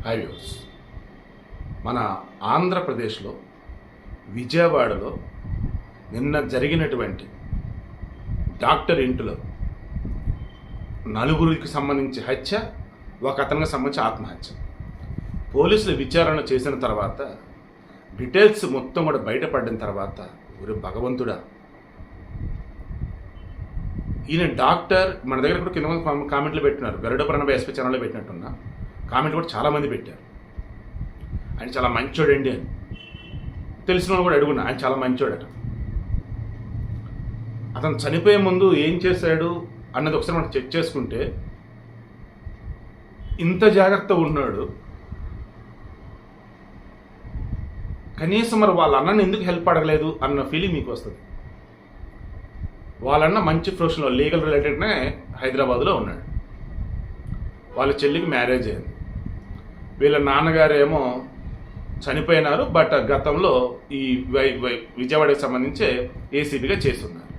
Highways మన ఆంధ్రప్రదేశ్లో విజయవాడలో నిన్న జరిగినటువంటి డాక్టర్ ఇంటిలో నలుగురికి సంబంధించి హత్య, ఒక అతనికి సంబంధించి ఆత్మహత్య. పోలీసులు విచారణ చేసిన తర్వాత డీటెయిల్స్ మొత్తం కూడా బయటపడిన తర్వాత ఒరే భగవంతుడా, ఈయన డాక్టర్ మన దగ్గర కూడా కింద కామెంట్లు పెట్టినారు. గరుడపురాణ ఎస్పీ ఛానల్లో పెట్టినట్టున్నా కామెంట్లు కూడా చాలామంది పెట్టారు. ఆయన చాలా మంచోడండి అని. తెలిసిన వాళ్ళు కూడా అడుగున్నా, ఆయన చాలా మంచోడట. అతను చనిపోయే ముందు ఏం చేశాడు అన్నది ఒకసారి మనం చెక్ చేసుకుంటే ఇంత జాగ్రత్తగా ఉన్నాడు. కనీసం మరి వాళ్ళ అన్నని ఎందుకు హెల్ప్ అడగలేదు అన్న ఫీలింగ్ మీకు వస్తుంది. వాళ్ళన్న మంచి ప్రొఫెషన్లో లీగల్ రిలేటెడ్నే హైదరాబాద్లో ఉన్నాడు. వాళ్ళ చెల్లికి మ్యారేజ్ అయింది. వీళ్ళ నాన్నగారేమో చనిపోయినారు, బట్ గతంలో ఈ విజయవాడకి సంబంధించి ఏసీబీగా చేస్తున్నారు.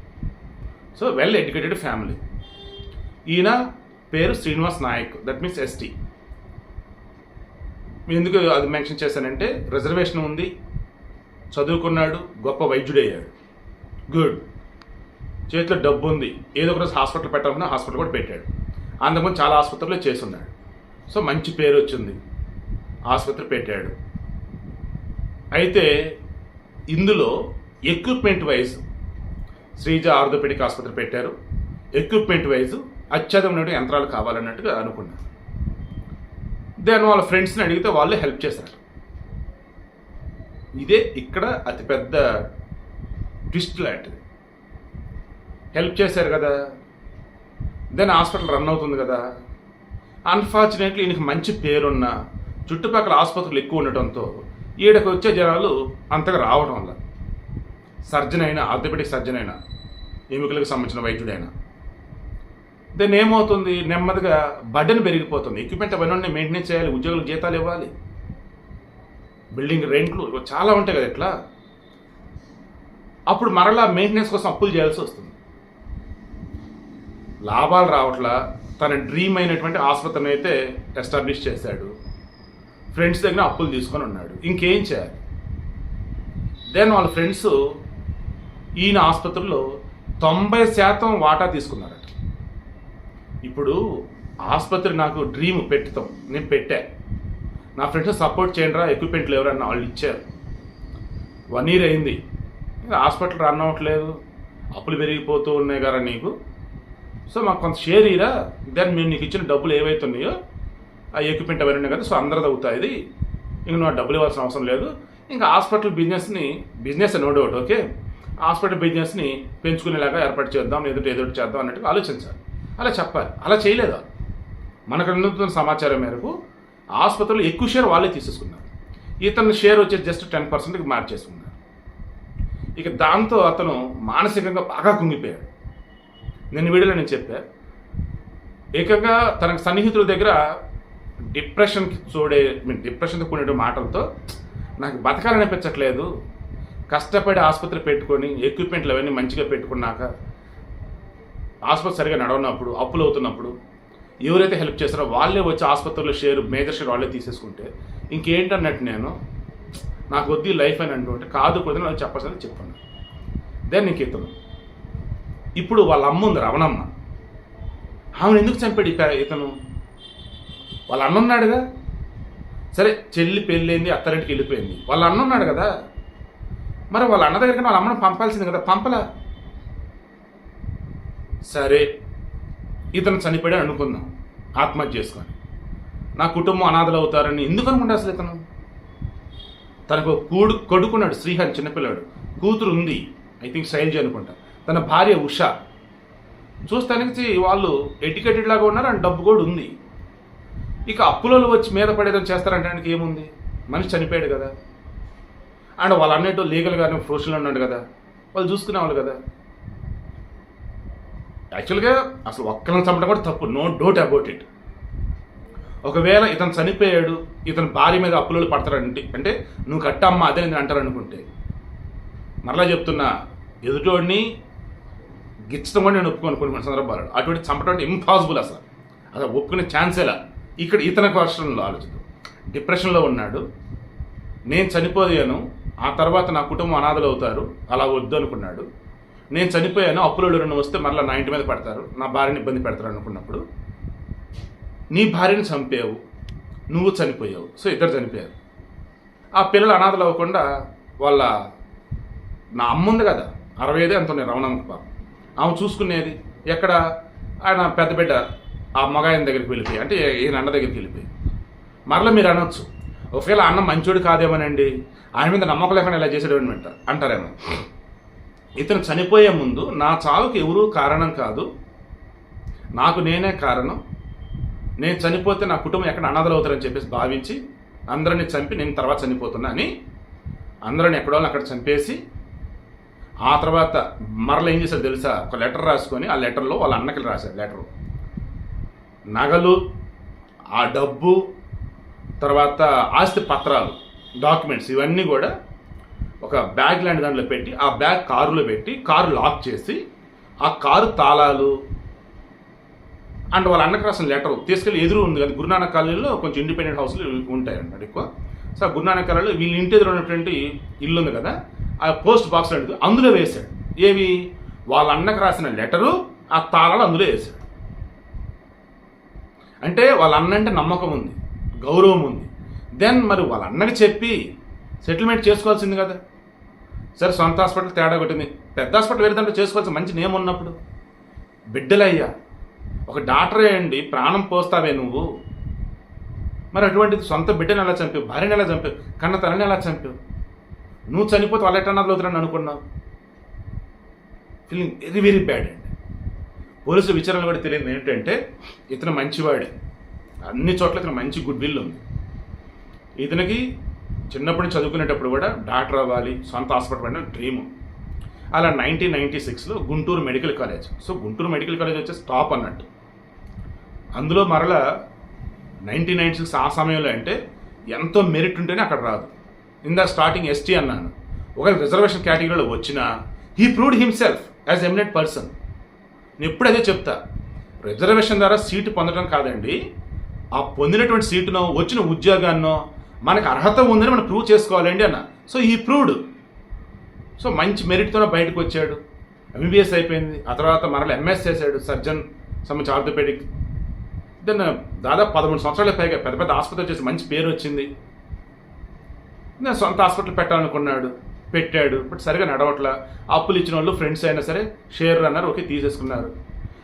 So well educated family. ఈయన పేరు Srinivas Nayak, that means ST. ఎందుకు అది మెన్షన్ చేశానంటే రిజర్వేషన్ ఉంది, చదువుకున్నాడు, గొప్ప వైద్యుడయ్యాడు, గుడ్, చేతిలో డబ్బు ఉంది, ఏదో ఒక రోజు హాస్పిటల్ పెట్టాలన్నా హాస్పిటల్ కూడా పెట్టాడు. అంతకుముందు చాలా ఆసుపత్రుల్లో చేస్తున్నాడు. సో మంచి పేరు వచ్చింది, ఆసుపత్రి పెట్టాడు. అయితే ఇందులో ఎక్విప్మెంట్ వైజ్ శ్రీజ ఆర్థోపెడిక్ ఆసుపత్రి పెట్టారు. ఎక్విప్మెంట్ వైజ్ అత్యధికమైన యంత్రాలు కావాలన్నట్టుగా అనుకున్నారు. దెన్ వాళ్ళ ఫ్రెండ్స్ని అడిగితే వాళ్ళే హెల్ప్ చేశారు. ఇదే ఇక్కడ అతిపెద్ద ట్విస్ట్ లాంటిది. హెల్ప్ చేశారు కదా, దెన్ హాస్పిటల్ రన్ అవుతుంది కదా. అన్ఫార్చునేట్లీ ఈయనకి మంచి పేరున్న చుట్టుపక్కల ఆసుపత్రులు ఎక్కువ ఉండటంతో ఈడకు వచ్చే జనాలు అంతగా రావడం వల్ల సర్జన్ అయినా, ఆర్థోపెడిక్ సర్జన్ అయినా, ఎముకలకు సంబంధించిన వైద్యుడైనా, దెన్ ఏమవుతుంది, నెమ్మదిగా బర్డెన్ పెరిగిపోతుంది. ఎక్విప్మెంట్ అవన్నీ మెయింటెనెన్స్ చేయాలి, ఉద్యోగులకు జీతాలు ఇవ్వాలి, బిల్డింగ్ రెంట్లు చాలా ఉంటాయి కదా. ఇట్లా అప్పుడు మరలా మెయింటెనెన్స్ కోసం అప్పులు చేయాల్సి వస్తుంది. లాభాలు రావట్లా. తన డ్రీమ్ అయినటువంటి ఆసుపత్రిని అయితే ఎస్టాబ్లిష్ చేశాడు, ఫ్రెండ్స్ దగ్గర అప్పులు తీసుకొని ఉన్నాడు, ఇంకేం చేయాలి. దెన్ వాళ్ళ ఫ్రెండ్స్ ఈయన ఆసుపత్రిలో 90% వాటా తీసుకున్నారట. ఇప్పుడు ఆసుపత్రి నాకు డ్రీమ్ పెట్టుతాం, నేను పెట్టా, నా ఫ్రెండ్స్ సపోర్ట్ చేయండి రా, ఎక్విప్మెంట్లు ఎవరన్నా వాళ్ళు ఇచ్చారు. 1 year అయింది, హాస్పిటల్ రన్ అవ్వట్లేదు, అప్పులు పెరిగిపోతూ ఉన్నాయి కదా నీకు, సో మాకు కొంత షేర్ ఇరా, దెన్ మేము నీకు ఇచ్చిన డబ్బులు ఏవైతున్నాయో ఆ ఎక్విప్మెంట్ అవన్నీ ఉన్నాయి కదా, సో అందరిది అవుతాయి, ఇంక నువ్వు డబ్బులు ఇవ్వాల్సిన అవసరం లేదు, ఇంకా hospital business no doubt, okay, hospital బిజినెస్ని పెంచుకునేలాగా ఏర్పాటు చేద్దాం, ఏదో చేద్దాం అన్నట్టుగా ఆలోచించాలి. అలా చెప్పాలి. అలా చేయలేదా? మనకు అందుతున్న సమాచారం మేరకు ఆసుపత్రులు ఎక్కువ షేర్ వాళ్ళే తీసేసుకున్నారు. ఇతని షేర్ వచ్చేసి జస్ట్ 10%కి మార్చేసుకున్నారు. ఇక దాంతో అతను మానసికంగా బాగా కుంగిపోయాడు. నేను వీడియోలో నేను చెప్పా, ఏకంగా తనకు సన్నిహితుల దగ్గర డిప్రెషన్తో కూడిన మాటలతో నాకు బతకాలనిపించట్లేదు, కష్టపడి ఆసుపత్రి పెట్టుకొని ఎక్విప్మెంట్లు అవన్నీ మంచిగా పెట్టుకున్నాక ఆసుపత్రి సరిగా నడవనప్పుడు, అప్పులు అవుతున్నప్పుడు ఎవరైతే హెల్ప్ చేస్తారో వాళ్ళే వచ్చి ఆసుపత్రిలో మేజర్ షేర్ వాళ్ళే తీసేసుకుంటే ఇంకేంటన్నట్టు నేను నాకు వద్దు లైఫ్ అని అంటుంటే కాదు కుదిరి నాకు చెప్పాల్సింది చెప్పాను. దెన్ ఇంక ఇప్పుడు వాళ్ళ అమ్మ ఉంది, రవణమ్మ, ఆమెను ఎందుకు చంపాడు ఇతను? వాళ్ళ అన్న ఉన్నాడుగా, సరే చెల్లి పెళ్ళైంది, అత్తారింటికి వెళ్ళిపోయింది, వాళ్ళ అన్న ఉన్నాడు కదా, మరి వాళ్ళ అన్న దగ్గరికి వాళ్ళ అమ్మను పంపాల్సింది కదా, పంపలా. సరే ఇతను చనిపోయాడు అనుకుందాం, ఆత్మహత్య చేసుకొని, నా కుటుంబం అనాథలు అవుతారని ఎందుకు అనుకుంటా అసలు ఇతను? తనకు కొడుకున్నాడు శ్రీహరి, చిన్నపిల్లాడు, కూతురు ఉంది, ఐ థింక్ శైలజ అనుకుంటా, తన భార్య ఉషా. చూస్తానికి వాళ్ళు ఎడ్యుకేటెడ్ లాగా ఉన్నారు అండ్ డబ్బు కూడా ఉంది. ఇక అప్పులలో వచ్చి మీద పడేదని చేస్తారంటానికి ఏముంది? మనిషి చనిపోయాడు కదా, అండ్ వాళ్ళు అన్నట్టు లీగల్గానే ప్రొఫెషనల్ ఉన్నాడు కదా, వాళ్ళు చూసుకునేవాళ్ళు కదా. యాక్చువల్గా అసలు ఒక్కరిని చంపడం కూడా తప్పు, నో డౌట్ అబౌట్ ఇట్. ఒకవేళ ఇతను చనిపోయాడు, ఇతని భార్య మీద అప్పులలో పడతారంటే అంటే నువ్వు కట్టమ్మా అదే నేను అంటారు అనుకుంటే, మరలా చెప్తున్నా, ఎదుటోడిని గిచ్చడం కూడా నేను ఒప్పుకోను కొన్ని సందర్భాలు. అటువంటి చంపడం ఇంపాసిబుల్, అసలు ఒప్పుకునే ఛాన్సేలా. ఇక్కడ ఇతని క్వశ్చన్లో ఆలోచిద్దాం. డిప్రెషన్లో ఉన్నాడు. నేను చనిపోయాను, ఆ తర్వాత నా కుటుంబం అనాథలు అవుతారు, అలా వద్దు అనుకున్నాడు. నేను చనిపోయాను, అప్పులు ఎవరైనా వస్తే మరలా నా ఇంటి మీద పడతారు, నా భార్యని ఇబ్బంది పెడతారు అనుకున్నప్పుడు నీ భార్యని చంపావు, నువ్వు చనిపోయావు. సో ఇద్దరు చనిపోయారు. ఆ పిల్లలు అనాథలు అవ్వకుండా వాళ్ళ నా అమ్మ ఉంది కదా, 65 ఎంత ఉన్నాయి రమణమ్మకి పాప, ఆమె చూసుకునేది ఎక్కడ, ఆయన పెద్ద బిడ్డ ఆ మగాయన దగ్గరికి వెళ్ళిపోయి, అంటే ఈయన అన్న దగ్గరికి వెళ్ళిపోయి. మరలా మీరు అనొచ్చు, ఒకవేళ అన్న మంచోడు కాదేమోనండి, ఆయన మీద నమ్మకం లేకుండా ఇలా చేసాడు అంటారేమో. ఇతను చనిపోయే ముందు నా చావుకు ఎవరూ కారణం కాదు, నాకు నేనే కారణం, నేను చనిపోతే నా కుటుంబం ఎక్కడ అనాథలు అవుతారని చెప్పేసి భావించి అందరిని చంపి నేను తర్వాత చనిపోతున్నా అని అందరిని ఎక్కడో అక్కడ చంపేసి, ఆ తర్వాత మరలా ఏం చేశారు తెలుసా, ఒక లెటర్ రాసుకొని ఆ లెటర్లో వాళ్ళ అన్నకి రాశారు. లెటరు నగలు, ఆ డబ్బు, తర్వాత ఆస్తి పత్రాలు, డాక్యుమెంట్స్ ఇవన్నీ కూడా ఒక బ్యాగ్ లాంటి దాంట్లో పెట్టి, ఆ బ్యాగ్ కారులో పెట్టి కారు లాక్ చేసి, ఆ కారు తాళాలు అండ్ వాళ్ళ అన్నకు రాసిన లెటర్ తీసుకెళ్ళి ఎదురు ఉంది కదా గురునానక్ కాలనీలో కొంచెం ఇండిపెండెంట్ హౌస్లు ఉంటాయి అన్నమాట ఎక్కువ. సో ఆ గురునానక్ కాలనీలో వీళ్ళ ఇంటి ఎదురు ఉన్నటువంటి ఇల్లు ఉంది కదా, ఆ పోస్ట్ బాక్స్ లాంటిది అందులో వేశాడు. ఏవి, వాళ్ళ అన్నకు రాసిన లెటరు, ఆ తాళాలు అందులో వేశాడు. అంటే వాళ్ళ అన్న అంటే నమ్మకం ఉంది, గౌరవం ఉంది. దెన్ మరి వాళ్ళ అన్నకి చెప్పి సెటిల్మెంట్ చేసుకోవాల్సింది కదా. సరే సొంత హాస్పిటల్ తేడా కొట్టింది, పెద్ద హాస్పిటల్ వేరే దాంట్లో చేసుకోవాల్సి మంచి నేమ్ ఉన్నప్పుడు. బిడ్డలయ్యా, ఒక డాక్టరే అండి, ప్రాణం పోస్తావే నువ్వు, మరి అటువంటిది సొంత బిడ్డను ఎలా చంపావు, భార్యను ఎలా చంపావు, కన్న తనని ఎలా చంపావు, నువ్వు చనిపోతే వాళ్ళ ఎట్టన్నది అవుతారని అనుకున్నావు. ఫీలింగ్ వెరీ వెరీ బ్యాడ్ అండి. పోలీసుల విచారణ కూడా తెలియదు ఏంటంటే ఇతను మంచివాడే, అన్ని చోట్ల ఇతను మంచి గుడ్ విల్ ఉంది. ఇతనికి చిన్నప్పటి నుంచి చదువుకునేటప్పుడు కూడా డాక్టర్ అవ్వాలి, సొంత హాస్పిటల్ పడిన డ్రీము. అలా 1996లో Guntur medical college, so Guntur medical college వచ్చేసి టాప్ అన్నట్టు. అందులో మరలా 1996 ఆ సమయంలో అంటే ఎంతో మెరిట్ ఉంటేనే అక్కడ రాదు. ఇందా స్టార్టింగ్ ఎస్టీ అన్నాను, ఒక రిజర్వేషన్ కేటగిరీలో వచ్చినా he proved himself as eminent person. నేను ఎప్పుడు అదే చెప్తా, రిజర్వేషన్ ద్వారా సీటు పొందడం కాదండి, ఆ పొందినటువంటి సీటునో వచ్చిన ఉద్యోగాన్నో మనకు అర్హత ఉందని మనం ప్రూవ్ చేసుకోవాలండి అన్న. సో ఈ ప్రూవ్డ్, సో మంచి మెరిట్తోనే బయటకు వచ్చాడు, ఎంబీబీఎస్ అయిపోయింది, ఆ తర్వాత మరలా ఎంఎస్ చేశాడు, సర్జన్ సంబంధించి ఆర్థోపెడిక్. దెన్ దాదాపు 13 సంవత్సరాల పైగా పెద్ద పెద్ద ఆసుపత్రి చేసి మంచి పేరు వచ్చింది. నేను సొంత హాస్పిటల్ పెట్టాలనుకున్నాడు, పెట్టాడు, బట్ సరిగా నడవట్లా. అప్పులు ఇచ్చిన వాళ్ళు ఫ్రెండ్స్ అయినా సరే షేర్ అన్నారు, ఓకే తీసేసుకున్నారు.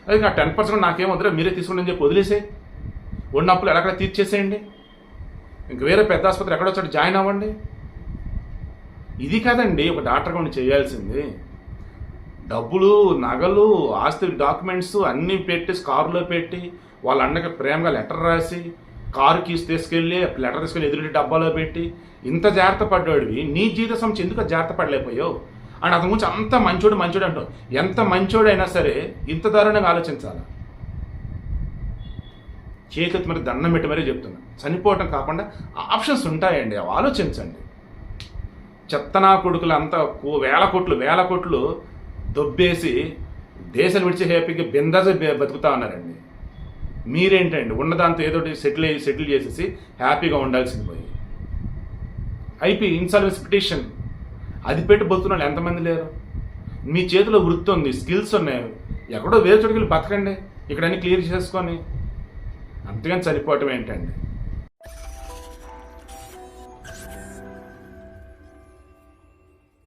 అది నా 10% నాకేం వద్దురా మీరే తీసుకోండి అని చెప్పి వదిలేసే, ఉన్న అప్పులు ఎక్కడ తీర్చేసేయండి, ఇంక వేరే పెద్ద ఆసుపత్రి ఎక్కడొచ్చాడు జాయిన్ అవ్వండి. ఇది కాదండి ఒక డాక్టర్గా ఉండి చేయాల్సింది. డబ్బులు, నగలు, ఆస్తి, డాక్యుమెంట్స్ అన్నీ పెట్టి కారులో పెట్టి వాళ్ళ అన్నకి ప్రేమగా లెటర్ రాసి కారు కీస్ తీసుకెళ్ళి లెటర్ తీసుకెళ్ళి ఎదురు డబ్బాలో పెట్టి ఇంత జాగ్రత్త పడ్డాడివి, నీ జీవిత సంబంధించి ఎందుకు జాగ్రత్త పడలేకపోయావు అండ్ అతని గురించి అంత మంచోడు మంచోడు అంటావు. ఎంత మంచోడైనా సరే ఇంత దారుణంగా ఆలోచించాలి. చేతులకి మరి దండం పెట్టి మరీ చెప్తున్నా, చనిపోవటం కాకుండా ఆప్షన్స్ ఉంటాయండి, అవి ఆలోచించండి. చెత్తనా కొడుకులు అంతా వేల కోట్లు దొబ్బేసి దేశాలు విడిచి హ్యాపీగా బిందాస్ బతుకుతా ఉన్నారండి. మీరేంటండి ఉన్నదాంతో ఏదో సెటిల్ చేసేసి హ్యాపీగా ఉండాల్సింది పోయి అయిపోయి ఇన్సాల్వెన్స్ పిటిషన్ అది పెట్టి బతుకున్న వాళ్ళు ఎంతమంది లేరు. మీ చేతిలో వృత్తి ఉంది, స్కిల్స్ ఉన్నాయి, ఎక్కడో వేరే చోటుకి వెళ్ళి బతకండి, ఇక్కడ అన్ని క్లియర్ చేసుకొని. అంతేగాని చనిపోవటం ఏంటండి.